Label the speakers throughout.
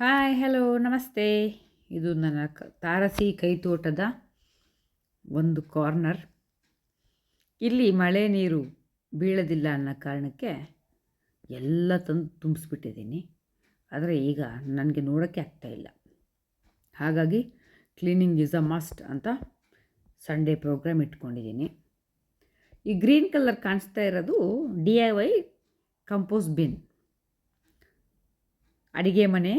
Speaker 1: Hi hello ನಮಸ್ತೆ. ಇದು ನನ್ನ ತಾರಸಿ ಕೈತೋಟದ ಒಂದು ಕಾರ್ನರ್. ಇಲ್ಲಿ ಮಳೆ ನೀರು ಬೀಳೋದಿಲ್ಲ ಅನ್ನೋ ಕಾರಣಕ್ಕೆ ಎಲ್ಲ ತಂದು ತುಂಬಿಸ್ಬಿಟ್ಟಿದ್ದೀನಿ. ಆದರೆ ಈಗ ನನಗೆ ನೋಡೋಕ್ಕೆ ಆಗ್ತಾಯಿಲ್ಲ. ಹಾಗಾಗಿ ಕ್ಲೀನಿಂಗ್ ಈಸ್ ಅ ಮಸ್ಟ್ ಅಂತ ಸಂಡೇ ಪ್ರೋಗ್ರಾಮ್ ಇಟ್ಕೊಂಡಿದ್ದೀನಿ. ಈ ಗ್ರೀನ್ ಕಲರ್ ಕಾಣಿಸ್ತಾ ಇರೋದು DIY ಕಂಪೋಸ್ಟ್ ಬಿನ್. ಅಡಿಗೆ ಮನೆ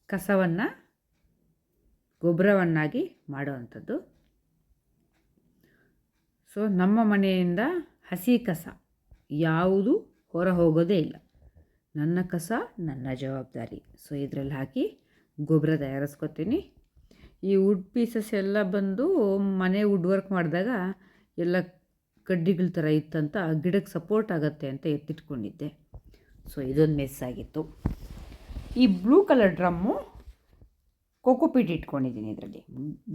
Speaker 1: ಕಸವನ್ನು ಗೊಬ್ಬರವನ್ನಾಗಿ ಮಾಡುವಂಥದ್ದು. ಸೊ ನಮ್ಮ ಮನೆಯಿಂದ ಹಸಿ ಕಸ ಯಾವುದು ಹೊರ ಹೋಗೋದೇ ಇಲ್ಲ. ನನ್ನ ಕಸ ನನ್ನ ಜವಾಬ್ದಾರಿ. ಸೊ ಇದರಲ್ಲಿ ಹಾಕಿ ಗೊಬ್ಬರ ತಯಾರಿಸ್ಕೊತೀನಿ. ಈ ವುಡ್ ಪೀಸಸ್ ಎಲ್ಲ ಬಂದು ಮನೆ ವುಡ್ ವರ್ಕ್ ಮಾಡಿದಾಗ ಎಲ್ಲ ಕಡ್ಡಿಗಳ ಥರ ಇತ್ತಂತ ಗಿಡಕ್ಕೆ ಸಪೋರ್ಟ್ ಆಗುತ್ತೆ ಅಂತ ಎತ್ತಿಟ್ಕೊಂಡಿದ್ದೆ. ಸೊ ಇದೊಂದು ಮೆಸ್ ಆಗಿತ್ತು. ಈ ಬ್ಲೂ ಕಲರ್ ಡ್ರಮ್ಮು ಕೋಕೋಪೀಟ್ ಇಟ್ಕೊಂಡಿದ್ದೀನಿ. ಇದರಲ್ಲಿ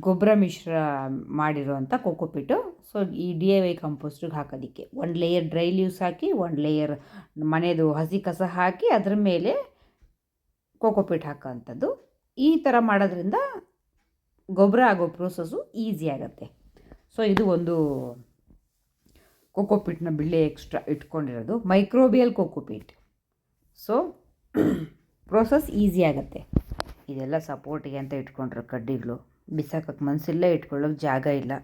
Speaker 1: ಗೊಬ್ಬರ ಮಿಶ್ರ ಮಾಡಿರೋವಂಥ ಕೋಕೋಪೀಟು. ಸೊ ಈ DIY ಕಂಪೋಸ್ಟಿಗೆ ಹಾಕೋದಕ್ಕೆ ಒಂದು ಲೇಯರ್ ಡ್ರೈ ಲೀವ್ಸ್ ಹಾಕಿ, ಒಂದು ಲೇಯರ್ ಮನೆಯದು ಹಸಿ ಕಸ ಹಾಕಿ, ಅದ್ರ ಮೇಲೆ ಕೋಕೋಪೀಟ್ ಹಾಕೋವಂಥದ್ದು. ಈ ಥರ ಮಾಡೋದ್ರಿಂದ ಗೊಬ್ಬರ ಆಗೋ ಪ್ರೋಸೆಸ್ಸು ಈಸಿ ಆಗುತ್ತೆ. ಸೊ ಇದು ಒಂದು ಕೋಕೋಪೀಟ್ನ ಬಿಳ್ಳೆ ಎಕ್ಸ್ಟ್ರಾ ಇಟ್ಕೊಂಡಿರೋದು, microbial cocopeat. So process easy ಆಗುತ್ತೆ. ಇದೆಲ್ಲ ಸಪೋರ್ಟಿಗೆ ಅಂತ ಇಟ್ಕೊಂಡ್ರೆ ಕಡ್ಡಿಗಳು ಬಿಸಾಕೋಕ್ಕೆ ಮನಸ್ಸಿಲ್ಲ, ಇಟ್ಕೊಳ್ಳೋಕೆ ಜಾಗ ಇಲ್ಲ,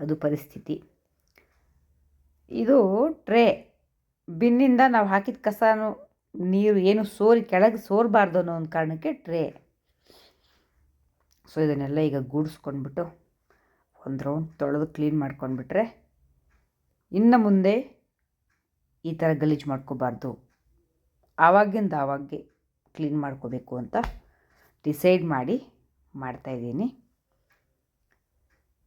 Speaker 1: ಅದು ಪರಿಸ್ಥಿತಿ. ಇದು ಟ್ರೇ. ಬಿನ್ನಿಂದ ನಾವು ಹಾಕಿದ ಕಸನೂ ನೀರು ಏನು ಕೆಳಗೆ ಸೋರಬಾರ್ದು ಅನ್ನೋ ಒಂದು ಕಾರಣಕ್ಕೆ ಟ್ರೇ. ಸೊ ಇದನ್ನೆಲ್ಲ ಈಗ ಗೂಡಿಸ್ಕೊಂಡ್ಬಿಟ್ಟು ಒಂದು ರೌಂಡ್ ತೊಳೆದು ಕ್ಲೀನ್ ಮಾಡ್ಕೊಂಡ್ಬಿಟ್ರೆ ಇನ್ನು ಮುಂದೆ ಈ ಥರ ಗಲೀಜು ಮಾಡ್ಕೋಬಾರ್ದು. ಆವಾಗೆ ಕ್ಲೀನ್ ಮಾಡ್ಕೋಬೇಕು ಅಂತ ಡಿಸೈಡ್ ಮಾಡಿ ಮಾಡ್ತಾಯಿದ್ದೀನಿ.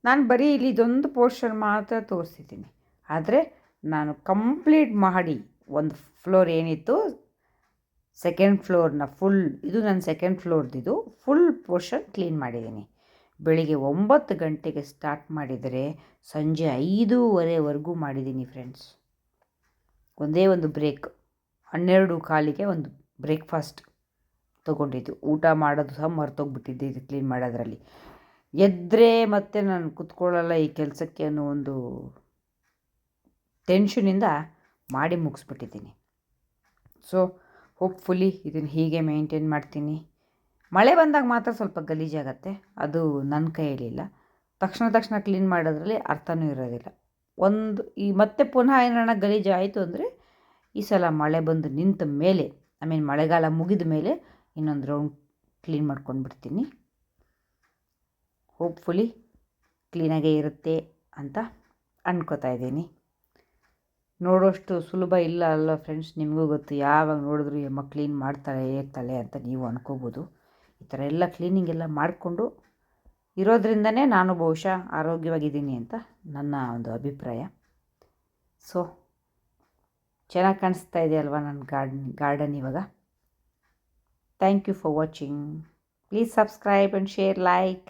Speaker 1: ನಾನು ಬರೀ ಇಲ್ಲಿ ಇದೊಂದು ಪೋರ್ಷನ್ ಮಾತ್ರ ತೋರಿಸಿದ್ದೀನಿ. ಆದರೆ ನಾನು ಕಂಪ್ಲೀಟ್ ಮಾಡಿ ಒಂದು ಫ್ಲೋರ್ ಏನಿತ್ತು, ಸೆಕೆಂಡ್ ಫ್ಲೋರ್ನ ಇದು ನನ್ನ ಸೆಕೆಂಡ್ ಫ್ಲೋರ್ದಿದು ಫುಲ್ ಪೋರ್ಷನ್ ಕ್ಲೀನ್ ಮಾಡಿದ್ದೀನಿ. ಬೆಳಿಗ್ಗೆ 9 ಗಂಟೆಗೆ ಸ್ಟಾರ್ಟ್ ಮಾಡಿದರೆ ಸಂಜೆ 5:15ವರೆಗೂ ಮಾಡಿದ್ದೀನಿ ಫ್ರೆಂಡ್ಸ್. ಒಂದೇ ಒಂದು ಬ್ರೇಕ್, 12:15ಗೆ ಒಂದು ಬ್ರೇಕ್ಫಾಸ್ಟ್ ತೊಗೊಂಡಿದ್ದು. ಊಟ ಮಾಡೋದು ಸಹ ಮರ್ತೋಗ್ಬಿಟ್ಟಿದ್ದೆ ಇದು ಕ್ಲೀನ್ ಮಾಡೋದ್ರಲ್ಲಿ. ಎದ್ದರೆ ಮತ್ತೆ ನಾನು ಕೂತ್ಕೊಳ್ಳಲ್ಲ ಈ ಕೆಲಸಕ್ಕೆ ಅನ್ನೋ ಒಂದು ಟೆನ್ಷನಿಂದ ಮಾಡಿ ಮುಗಿಸ್ಬಿಟ್ಟಿದ್ದೀನಿ. ಸೊ ಹೋಪ್ಫುಲಿ ಇದನ್ನು ಹೀಗೆ ಮೇಂಟೈನ್ ಮಾಡ್ತೀನಿ. ಮಳೆ ಬಂದಾಗ ಮಾತ್ರ ಸ್ವಲ್ಪ ಗಲೀಜಾಗತ್ತೆ, ಅದು ನನ್ನ ಕೈಯಲ್ಲಿಲ್ಲ. ತಕ್ಷಣ ಕ್ಲೀನ್ ಮಾಡೋದ್ರಲ್ಲಿ ಅರ್ಥನೂ ಇರೋದಿಲ್ಲ. ಮತ್ತೆ ಪುನಃ ಏನಾರ ಗಲೀಜು ಆಯಿತು ಅಂದರೆ ಈ ಸಲ ಮಳೆ ಬಂದು ನಿಂತ ಮೇಲೆ, ಮಳೆಗಾಲ ಮುಗಿದ ಮೇಲೆ ಇನ್ನೊಂದು ರೌಂಡ್ ಕ್ಲೀನ್ ಮಾಡ್ಕೊಂಡ್ಬಿಡ್ತೀನಿ. ಹೋಪ್ಫುಲಿ ಕ್ಲೀನಾಗೇ ಇರುತ್ತೆ ಅಂತ ಅಂದ್ಕೋತಾ ಇದ್ದೀನಿ. ನೋಡೋಷ್ಟು ಸುಲಭ ಇಲ್ಲ ಅಲ್ಲ ಫ್ರೆಂಡ್ಸ್, ನಿಮಗೂ ಗೊತ್ತು. ಯಾವಾಗ ನೋಡಿದ್ರು ಅಮ್ಮ ಕ್ಲೀನ್ ಮಾಡ್ತಾಳೆ ಇರ್ತಾಳೆ ಅಂತ ನೀವು ಅನ್ಕೋಬೋದು. ಈ ಥರ ಎಲ್ಲ ಕ್ಲೀನಿಂಗ್ ಎಲ್ಲ ಮಾಡಿಕೊಂಡು ಇರೋದ್ರಿಂದನೇ ನಾನು ಬಹುಶಃ ಆರೋಗ್ಯವಾಗಿದ್ದೀನಿ ಅಂತ ನನ್ನ ಒಂದು ಅಭಿಪ್ರಾಯ. ಸೊ ಚೆನ್ನಾಗಿ ಕಾಣಿಸ್ತಾ ಇದೆ ಅಲ್ವಾ ನನ್ನ ಗಾರ್ಡನ್ ಇವಾಗ. Thank you for watching. Please subscribe and share, like.